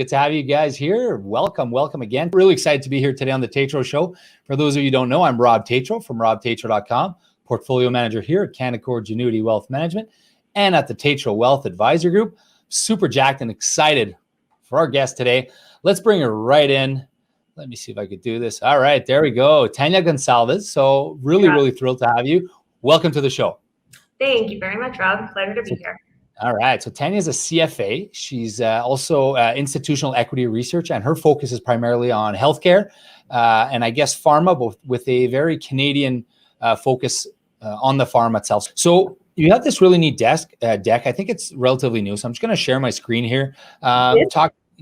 Good to have you guys here. Welcome again. Really excited to be here today on the Tatro Show. For those of you who don't know, I'm Rob Tatro from robtatro.com, portfolio manager here at Canaccord Genuity Wealth Management and at the Tatro Wealth Advisor Group. Super jacked and excited for our guest today. Let's bring her right in. Let me see if I could do this. All right, there we go. Tanya Gonzalez. So really thrilled to have you. Welcome to the show. Thank you very much, Rob. Pleasure to be here. All right. So Tanya is a CFA. She's also institutional equity research, and her focus is primarily on healthcare and I guess pharma, both with a very Canadian focus on the pharma itself. So you have this really neat deck. I think it's relatively new. So I'm just going to share my screen here.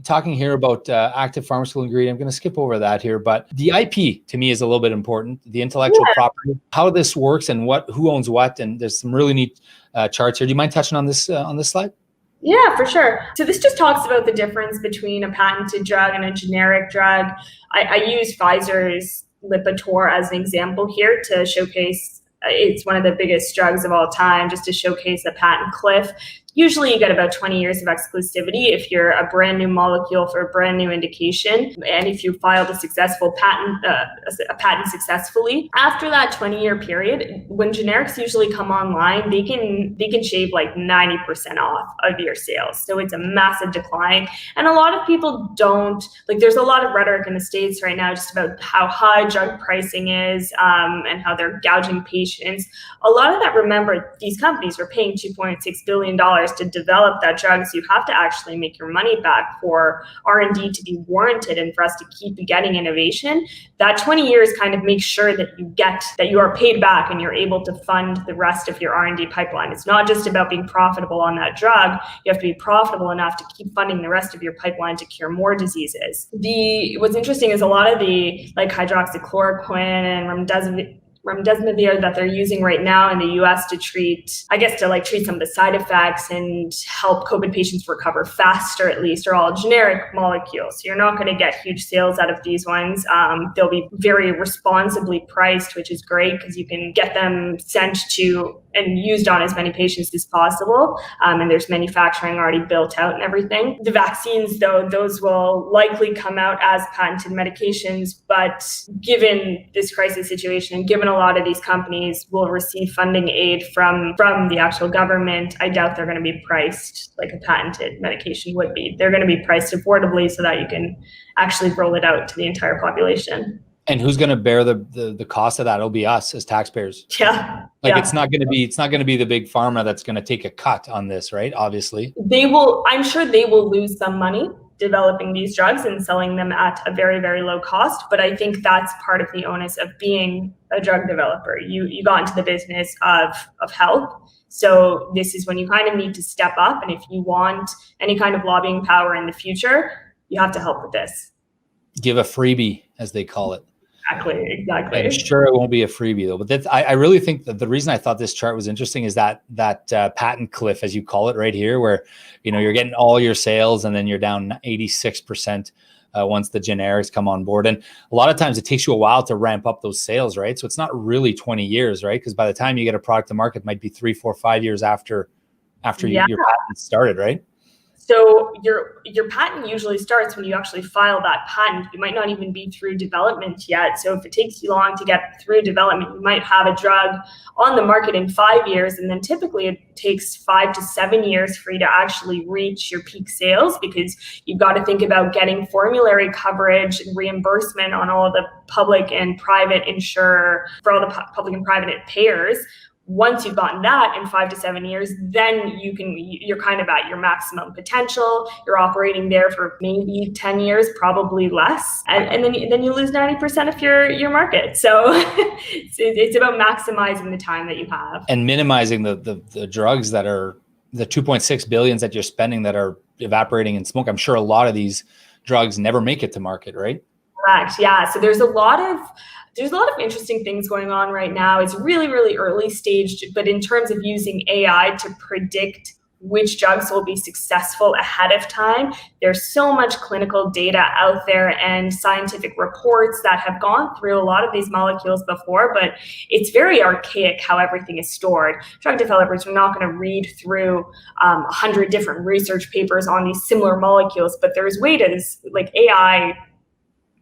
Talking here about active pharmaceutical ingredient. I'm going to skip over that here, but the IP to me is a little bit important. The intellectual property, how this works, and who owns what. And there's some really neat charts here. Do you mind touching on this slide? Yeah, for sure. So this just talks about the difference between a patented drug and a generic drug. I use Pfizer's Lipitor as an example here to showcase. It's one of the biggest drugs of all time, just to showcase the patent cliff. Usually you get about 20 years of exclusivity if you're a brand new molecule for a brand new indication. And if you filed a successful patent, a patent successfully, after that 20-year period, when generics usually come online, they can shave like 90% off of your sales. So it's a massive decline. And a lot of people don't, like there's a lot of rhetoric in the States right now just about how high drug pricing is and how they're gouging patients. A lot of that, remember, these companies are paying $2.6 billion to develop that drug, so you have to actually make your money back for R&D to be warranted and for us to keep getting innovation. That 20 years kind of makes sure that you are paid back and you're able to fund the rest of your R&D pipeline. It's not just about being profitable on that drug. You have to be profitable enough to keep funding the rest of your pipeline to cure more diseases. What's interesting is a lot of the like hydroxychloroquine and remdesivir that they're using right now in the US to treat some of the side effects and help COVID patients recover faster, at least, are all generic molecules. So you're not going to get huge sales out of these ones. They'll be very responsibly priced, which is great because you can get them sent to and used on as many patients as possible. And there's manufacturing already built out and everything. The vaccines, though, those will likely come out as patented medications. But given this crisis situation and given a lot of these companies will receive funding aid from the actual government, I doubt they're going to be priced like a patented medication would be. They're going to be priced affordably so that you can actually roll it out to the entire population. And who's going to bear the cost of that? It'll be us as taxpayers. Yeah. It's not going to be the big pharma that's going to take a cut on this, right? Obviously. I'm sure they will lose some money developing these drugs and selling them at a very, very low cost. But I think that's part of the onus of being a drug developer. You got into the business of health. So this is when you kind of need to step up. And if you want any kind of lobbying power in the future, you have to help with this. Give a freebie, as they call it. Exactly. I'm sure it won't be a freebie though, but I really think that the reason I thought this chart was interesting is that patent cliff, as you call it, right here, where you're getting all your sales and then you're down 86% once the generics come on board. And a lot of times it takes you a while to ramp up those sales, right? So it's not really 20 years, right? Because by the time you get a product to market, it might be 3, 4, 5 years after your patent started, right? So your patent usually starts when you actually file that patent. You might not even be through development yet. So if it takes you long to get through development, you might have a drug on the market in 5 years. And then typically it takes 5 to 7 years for you to actually reach your peak sales, because you've got to think about getting formulary coverage and reimbursement on all of the public and private insurer, for all the public and private payers. Once you've gotten that in 5 to 7 years, then you're kind of at your maximum potential. You're operating there for maybe 10 years, probably less. And then you lose 90% of your market. So it's about maximizing the time that you have. And minimizing the drugs that are the 2.6 billions that you're spending that are evaporating in smoke. I'm sure a lot of these drugs never make it to market, right? Correct. Yeah. So there's a lot of interesting things going on right now. It's really, really early stage, but in terms of using AI to predict which drugs will be successful ahead of time. There's so much clinical data out there and scientific reports that have gone through a lot of these molecules before, but it's very archaic how everything is stored. Drug developers are not going to read through 100 different research papers on these similar molecules, but there's ways like AI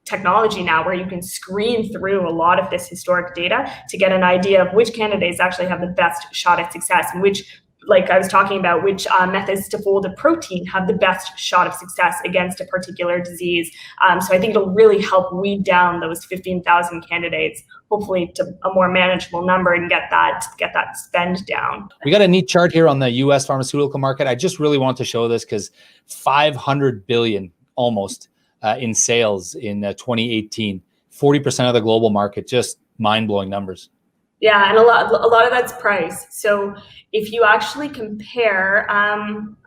technology now where you can screen through a lot of this historic data to get an idea of which candidates actually have the best shot at success and which, like I was talking about, which methods to fold a protein have the best shot of success against a particular disease. So I think it'll really help weed down those 15,000 candidates, hopefully to a more manageable number, and get that spend down. We got a neat chart here on the U.S. pharmaceutical market. I just really want to show this because $500 billion almost in sales in 2018, 40% of the global market, just mind-blowing numbers. Yeah, and a lot of that's price. So if you actually compare, I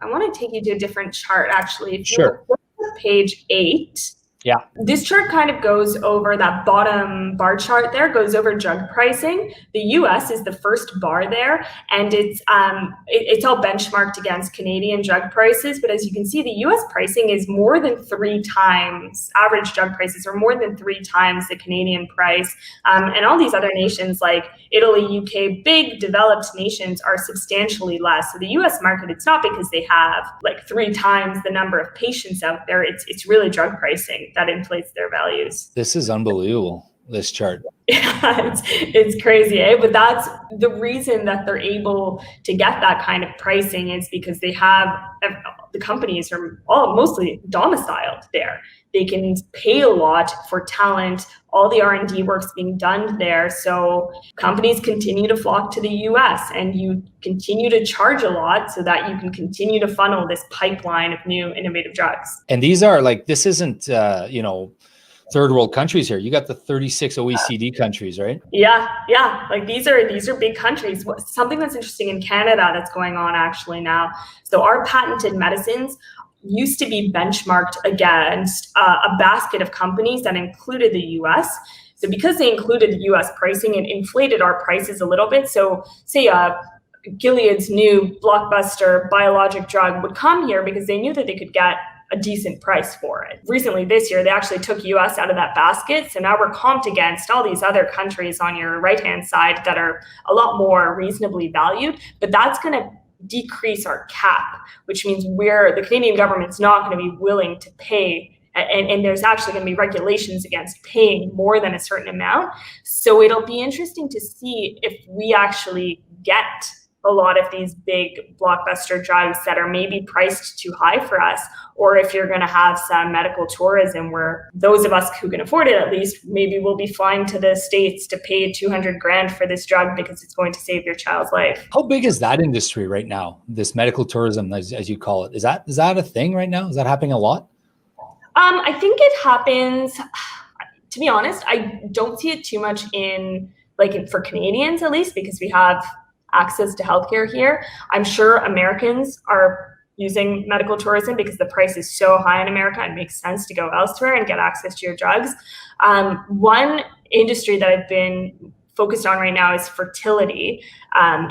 want to take you to a different chart actually. If you look at page 8, yeah, this chart kind of goes over that bottom bar chart there, goes over drug pricing. The US is the first bar there, and it's all benchmarked against Canadian drug prices. But as you can see, the US pricing is more than 3 times, average drug prices are more than 3 times the Canadian price. And all these other nations like Italy, UK, big developed nations are substantially less. So the US market, it's not because they have like 3 times the number of patients out there. It's really drug pricing that inflates their values. This is unbelievable, this chart. Yeah, it's crazy, eh? But that's the reason that they're able to get that kind of pricing is because they have, the companies are all mostly domiciled there. They can pay a lot for talent. All the R&D work's being done there. So companies continue to flock to the US, and you continue to charge a lot so that you can continue to funnel this pipeline of new innovative drugs. And these are like, this isn't, third world countries here. You got the 36 OECD countries, right? Yeah. Like these are big countries. Something that's interesting in Canada that's going on actually now. So our patented medicines used to be benchmarked against a basket of companies that included the US. So because they included the US pricing, it inflated our prices a little bit. So say Gilead's new blockbuster biologic drug would come here because they knew that they could get a decent price for it. Recently this year, they actually took US out of that basket. So now we're comped against all these other countries on your right-hand side that are a lot more reasonably valued, but that's going to decrease our cap, which means the Canadian government's not going to be willing to pay, and there's actually going to be regulations against paying more than a certain amount. So it'll be interesting to see if we actually get a lot of these big blockbuster drugs that are maybe priced too high for us, or if you're going to have some medical tourism where those of us who can afford it, at least, maybe we'll be flying to the States to pay $200,000 for this drug because it's going to save your child's life. How big is that industry right now? This medical tourism, as you call it, is that a thing right now? Is that happening a lot? I think it happens. To be honest, I don't see it too much for Canadians, at least, because we have access to healthcare here. I'm sure Americans are using medical tourism because the price is so high in America. It makes sense to go elsewhere and get access to your drugs. One industry that I've been focused on right now is fertility.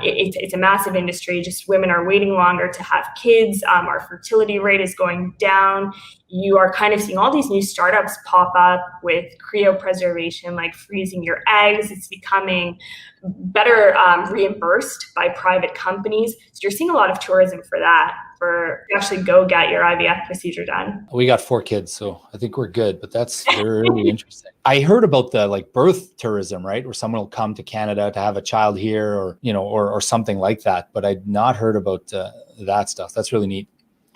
It's a massive industry. Just women are waiting longer to have kids. Our fertility rate is going down. You are kind of seeing all these new startups pop up with cryopreservation, like freezing your eggs. It's becoming better reimbursed by private companies. So you're seeing a lot of tourism for that, for actually go get your IVF procedure done. We got 4 kids, so I think we're good, but that's really interesting. I heard about the birth tourism, right? Where someone will come to Canada to have a child here or something like that, but I'd not heard about that stuff. That's really neat.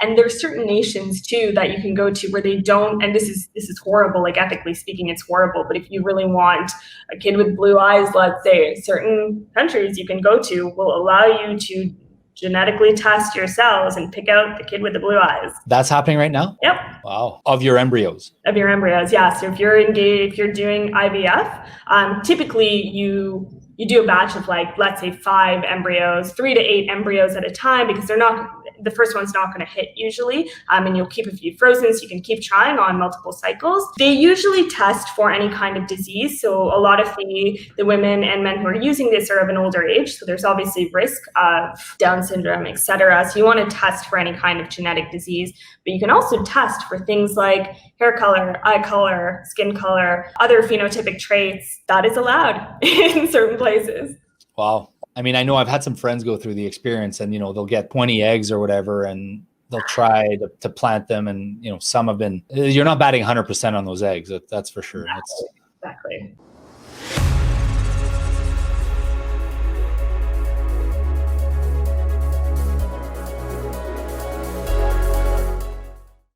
And there's certain nations too that you can go to where they don't, and this is horrible, like ethically speaking, it's horrible. But if you really want a kid with blue eyes, let's say, certain countries you can go to will allow you to genetically test your cells and pick out the kid with the blue eyes. That's happening right now? Yep. Wow. Of your embryos? Of your embryos, yeah. So if you're engaged, if you're doing IVF, typically you do a batch of let's say 5 embryos, 3 to 8 embryos at a time, because they're not, the first one's not going to hit usually, and you'll keep a few frozen so you can keep trying on multiple cycles. They usually test for any kind of disease. So a lot of the women and men who are using this are of an older age. So there's obviously risk of Down syndrome, etc. So you want to test for any kind of genetic disease, but you can also test for things like hair color, eye color, skin color, other phenotypic traits. That is allowed in certain places. Wow. I mean, I know I've had some friends go through the experience and, they'll get 20 eggs or whatever, and they'll try to plant them. And, some have been, you're not batting 100% on those eggs. That's for sure. Exactly.